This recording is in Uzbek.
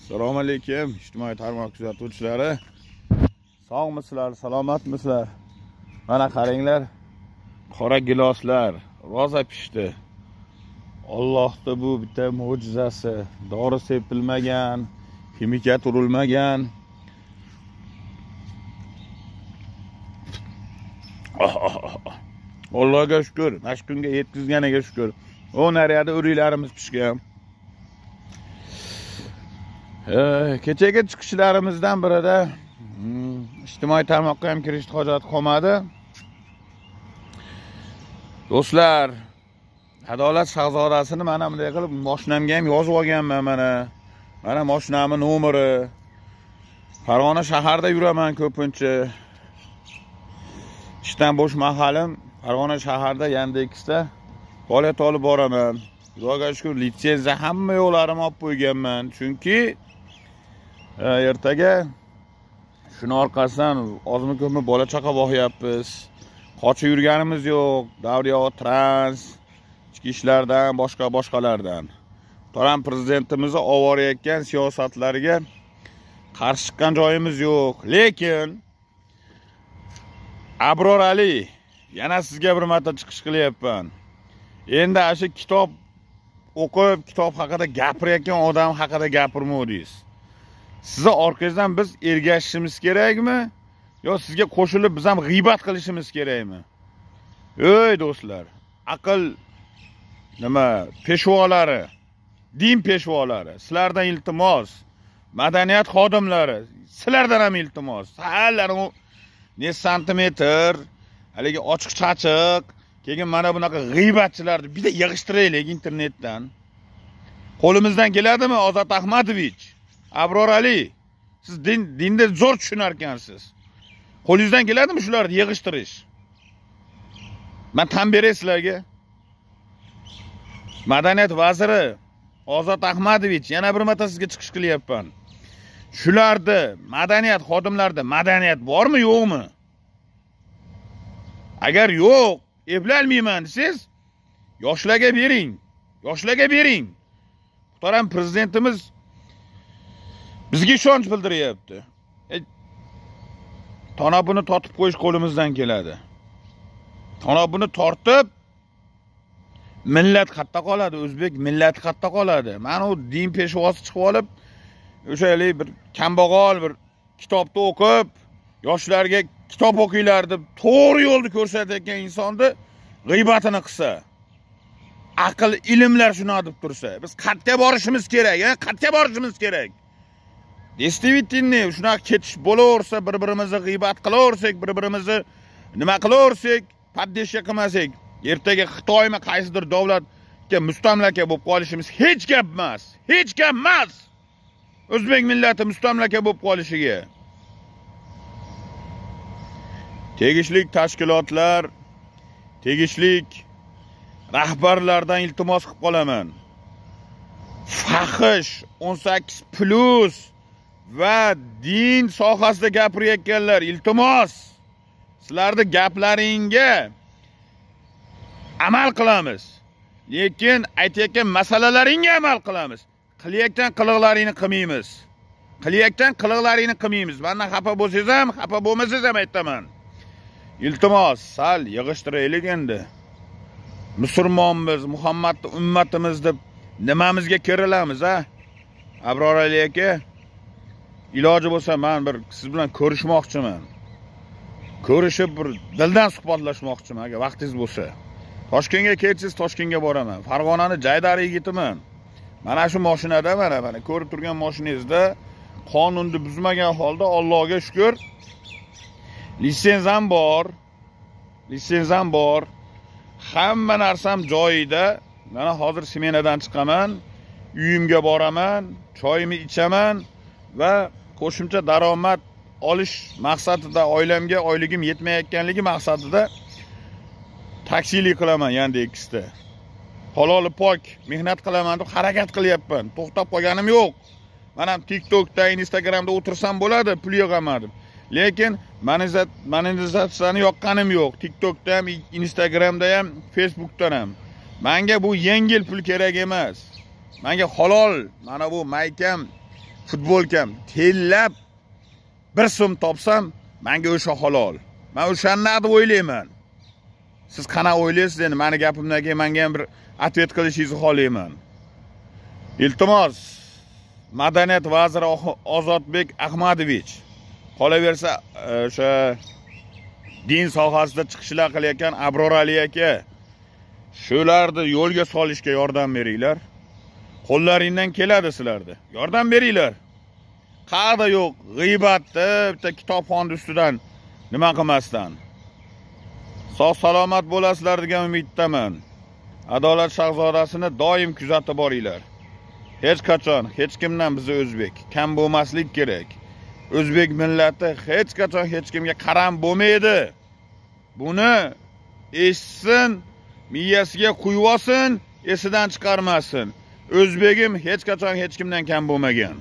Assalomu alaykum, ijtimoiy tarmoq kuzatuvchilari. Sog'misizlar, salomatmisizlar? Mana qaranglar, qora giloslar roza pishdi. Allohning bu bitta mo'jizasi. Dori sepilmagan, kimika urilmagan. Allohga shukr, mana shu kunga yetkazganiga shukr. O nariyada o'riklarimiz pishgan. Kechagi chiqishlarimizdan birida ijtimoiy tarmoqqa ham kirishni hojati qolmadi. Do'stlar, Adolat shahzodasini mana bunday qilib mashinamga ham yozib olganman mana. Mana mashinamning nomeri. Farg'ona shaharda yuraman ko'pincha. Ishdan bo'sh mahalim Farg'ona shaharda Yandexda faoliyat olib boraman. Xudoga shukr, litsenziya hamma yo'llarimni olib qo'yganman. Chunki ertaga shuni orqasidan ozmi ko'pmi bola chaqa boqyapmiz. Qochib yurganimiz yo'q. Davriyo trans, ichki ishlardan, boshqalardan. To'ram prezidentimizni ovorayotgan siyosatlariga qarshi chiqqan joyimiz yo'q. Lekin Abror Ali, yana sizga bir marta chiqish qilyapman. Endi shu kitob o'qib, kitob haqida gapirayotgan odam haqida gapirmovdingiz. Sizni orqangizdan biz ergashishimiz kerakmi? Yo sizga qo'shilib biz ham g'iybat qilishimiz kerakmi? Ey do'stlar, aql nima peshvolari, din peshvolari, sizlardan iltimos, madaniyat xodimlari, sizlardan ham iltimos. Hallaring ne santimetr, haligi ochiq-chachiq, keyin mana bunaqa g'iybatchilarni bitta yig'ishtiraylik internetdan. Qo'limizdan keladimi, Ozod Ahmadovich? Abror Ali, siz dinni zo'r tushunar ekansiz. Qo'lingizdan keladimi shularni yig'ishtirish? Men tan beray sizlarga. Madaniyat vaziri Ozod Ahmadovich, yana bir marta sizga chiqish qilyapman. Shularda madaniyat xodimlarida madaniyat bormi, yo'qmi? Agar yo'q, eplolmayman siz yoshlarga bering. Yoshlarga bering. Muhtaram prezidentimiz bizga ishonch bildiryapti. Tanobini tortib qo'yish qo'limizdan keladi. Tanobini tortib millat qatta qoladi, o'zbek millati qatta qoladi. Mana u din peshvosi chiqib olib, o'shalik bir kambag'al bir kitobni o'qib, yoshlarga kitob o'qinglar deb to'g'ri yo'lni ko'rsatayotgan insonni g'iybatini qilsa, aql, ilmlar shuni deb tursa, biz qayerga borishimiz kerak, qayerga borishimiz kerak? Действительно, shunaqa ketish bo'laversa, bir-birimizni g'iybat qilaversak, bir-birimizni nima qilaversak, paddeshga qilmasak, ertaga Xitoymi qaysidir davlatga mustamlaka bo'lib qolishimiz hech gap emas. Hech gap emas. O'zbek millati mustamlaka bo'lib qolishiga tegishli tashkilotlar, tegishli rahbarlardan iltimos qilib qolaman. Fahish 18+ va din sohasida gapirayotganlar, iltimos, sizlarning gaplaringga amal qilamiz. Lekin aytayotgan masalalaringga amal qilamiz. Qilayotgan qiliqlaringni qilmaymiz. Qilayotgan qiliqlaringni qilmaymiz. Mendan xafa bo'lsangiz ham, xafa bo'lmasangiz ham aytaman. Iltimos, sal yig'ishtiraylik endi. Musulmonmiz, Muhammadning ummatimiz deb nimamizga kirilamiz, ha? Abror Ali aka, iloji bo'lsa men bir siz bilan ko'rishmoqchiman. Ko'rishib bir dildan suhbatlashmoqchiman, agar vaqtingiz bo'lsa. Toshkentga kelsangiz, Toshkentga boraman. Farg'onani jaydari yigitiman. Mana shu mashinada mana ko'rib turgan mashinangizda qonunni buzmagan holda Allohga shukr litsenziyam bor. Litsenziyam bor. Hamma narsam joyida. Mana hozir smenadan chiqaman, uyimga boraman, choyimni ichaman va qo'shimcha daromad olish maqsadida, oilamga oyligim yetmayotganligi maqsadida taksilik qilaman Yandexda. Halol pok mehnat qilaman deb harakat qilyapman. To'xtab qolganim yo'q. Men ham TikTokda, Instagramda o'tirsam bo'ladi, pul yig'amadim. Lekin monetizatsiyani yoqqanim yo'q. TikTokda ham, Instagramda ham, Facebookda ham. Menga bu yengil pul kerak emas. Menga halol, mana bu maykam futbolkam tellab 1 so'm topsam, menga o'sha halol. Men o'shanni deb o'ylayman. Siz qanaqa o'ylaysiz endi? Meni gapimdan keyin menga ham bir atvet qilishingizni xohlayman. Iltimos, Madaniyat vaziri Ozodbek Ahmadovich qolaversa o'sha din sohasida chiqishlar qilayotgan Abror Ali aka, shularni yo'lga solishga yordam beringlar. Qo'llaringdan keladi sizlarda. Yordam beringlar. Qayerda yo'q, g'iybatni bitta kitobxon ustidan nima qilmasdan. Sog' salomat bo'lasizlar degan umiddaman. Adolat shahzodasini doim kuzatib boringlar. Hech qachon hech kimdan biz o'zbek kam bo'lmaslik kerak. O'zbek millati hech qachon hech kimga qaram bo'lmaydi. Buni eshitsin, miyasiga quyib olsin, esidan chiqarmasin. O'zbegim hech qachon hech kimdan kam bo'lmagan.